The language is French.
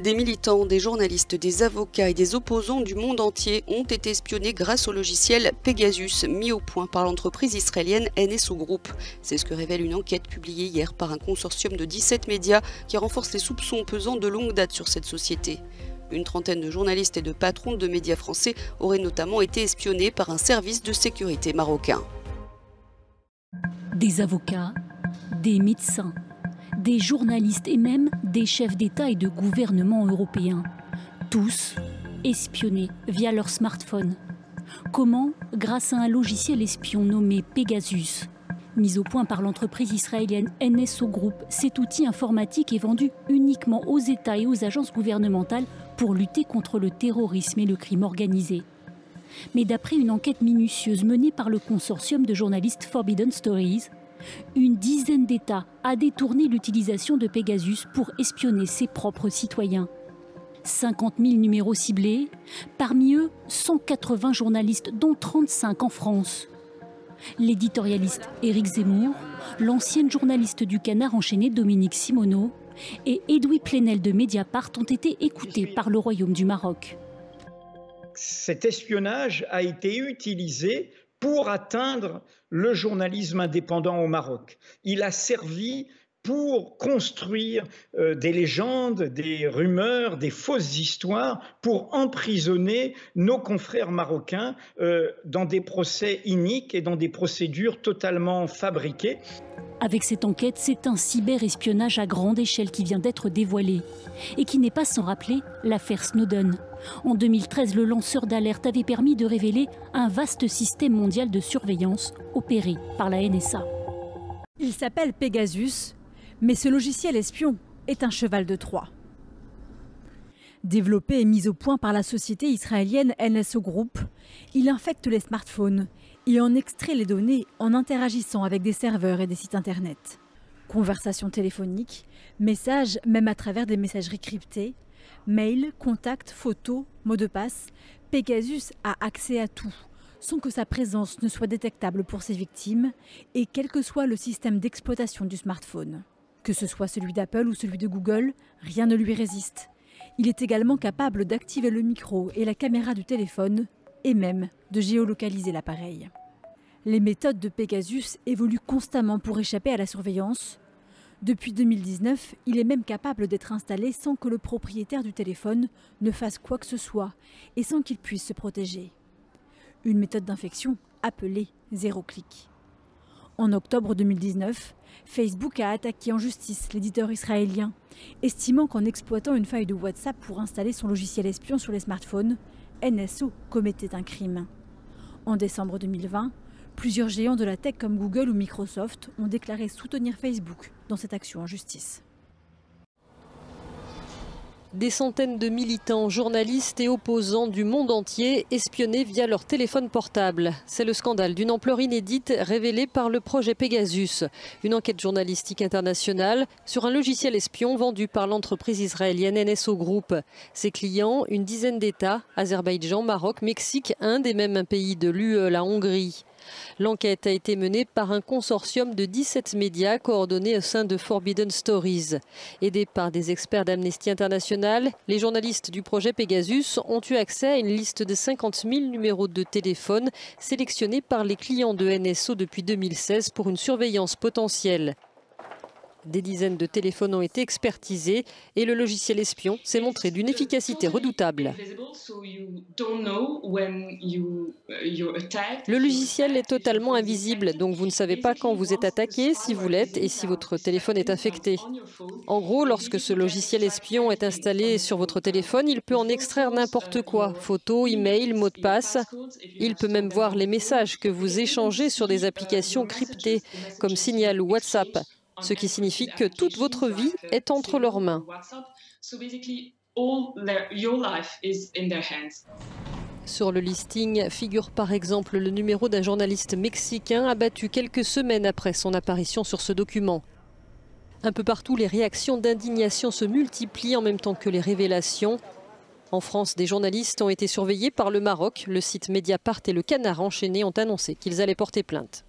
Des militants, des journalistes, des avocats et des opposants du monde entier ont été espionnés grâce au logiciel Pegasus, mis au point par l'entreprise israélienne NSO Group. C'est ce que révèle une enquête publiée hier par un consortium de 17 médias qui renforce les soupçons pesant de longue date sur cette société. Une trentaine de journalistes et de patrons de médias français auraient notamment été espionnés par un service de sécurité marocain. Des avocats, des médecins, des journalistes et même des chefs d'État et de gouvernement européens. Tous espionnés via leur smartphone. Comment? Grâce à un logiciel espion nommé Pegasus. Mis au point par l'entreprise israélienne NSO Group, cet outil informatique est vendu uniquement aux États et aux agences gouvernementales pour lutter contre le terrorisme et le crime organisé. Mais d'après une enquête minutieuse menée par le consortium de journalistes Forbidden Stories, une dizaine d'États a détourné l'utilisation de Pegasus pour espionner ses propres citoyens. 50 000 numéros ciblés, parmi eux 180 journalistes, dont 35 en France. L'éditorialiste Éric Zemmour, l'ancienne journaliste du Canard enchaîné Dominique Simoneau et Edoui Plenel de Mediapart ont été écoutés par le Royaume du Maroc. Cet espionnage a été utilisé pour atteindre le journalisme indépendant au Maroc. Il a servi pour construire des légendes, des rumeurs, des fausses histoires, pour emprisonner nos confrères marocains dans des procès iniques et dans des procédures totalement fabriquées. Avec cette enquête, c'est un cyberespionnage à grande échelle qui vient d'être dévoilé et qui n'est pas sans rappeler l'affaire Snowden. En 2013, le lanceur d'alerte avait permis de révéler un vaste système mondial de surveillance opéré par la NSA. Il s'appelle Pegasus, mais ce logiciel espion est un cheval de Troie. Développé et mis au point par la société israélienne NSO Group, il infecte les smartphones et en extrait les données en interagissant avec des serveurs et des sites internet. Conversations téléphoniques, messages même à travers des messageries cryptées, mails, contacts, photos, mots de passe, Pegasus a accès à tout, sans que sa présence ne soit détectable pour ses victimes et quel que soit le système d'exploitation du smartphone. Que ce soit celui d'Apple ou celui de Google, rien ne lui résiste. Il est également capable d'activer le micro et la caméra du téléphone et même de géolocaliser l'appareil. Les méthodes de Pegasus évoluent constamment pour échapper à la surveillance. Depuis 2019, il est même capable d'être installé sans que le propriétaire du téléphone ne fasse quoi que ce soit et sans qu'il puisse se protéger. Une méthode d'infection appelée zéro clic. En octobre 2019, Facebook a attaqué en justice l'éditeur israélien, estimant qu'en exploitant une faille de WhatsApp pour installer son logiciel espion sur les smartphones, NSO commettait un crime. En décembre 2020, plusieurs géants de la tech comme Google ou Microsoft ont déclaré soutenir Facebook dans cette action en justice. Des centaines de militants, journalistes et opposants du monde entier espionnés via leur téléphone portable. C'est le scandale d'une ampleur inédite révélé par le projet Pegasus, une enquête journalistique internationale sur un logiciel espion vendu par l'entreprise israélienne NSO Group. Ses clients, une dizaine d'États, Azerbaïdjan, Maroc, Mexique, Inde et même un pays de l'UE, la Hongrie. L'enquête a été menée par un consortium de 17 médias coordonnés au sein de Forbidden Stories. Aidés par des experts d'Amnesty International, les journalistes du projet Pegasus ont eu accès à une liste de 50 000 numéros de téléphone sélectionnés par les clients de NSO depuis 2016 pour une surveillance potentielle. Des dizaines de téléphones ont été expertisés et le logiciel espion s'est montré d'une efficacité redoutable. Le logiciel est totalement invisible, donc vous ne savez pas quand vous êtes attaqué, si vous l'êtes et si votre téléphone est infecté. En gros, lorsque ce logiciel espion est installé sur votre téléphone, il peut en extraire n'importe quoi, photos, emails, mots de passe. Il peut même voir les messages que vous échangez sur des applications cryptées, comme Signal ou WhatsApp. Ce qui signifie que toute votre vie est entre leurs mains. Sur le listing figure par exemple le numéro d'un journaliste mexicain abattu quelques semaines après son apparition sur ce document. Un peu partout, les réactions d'indignation se multiplient en même temps que les révélations. En France, des journalistes ont été surveillés par le Maroc. Le site Mediapart et le Canard enchaîné ont annoncé qu'ils allaient porter plainte.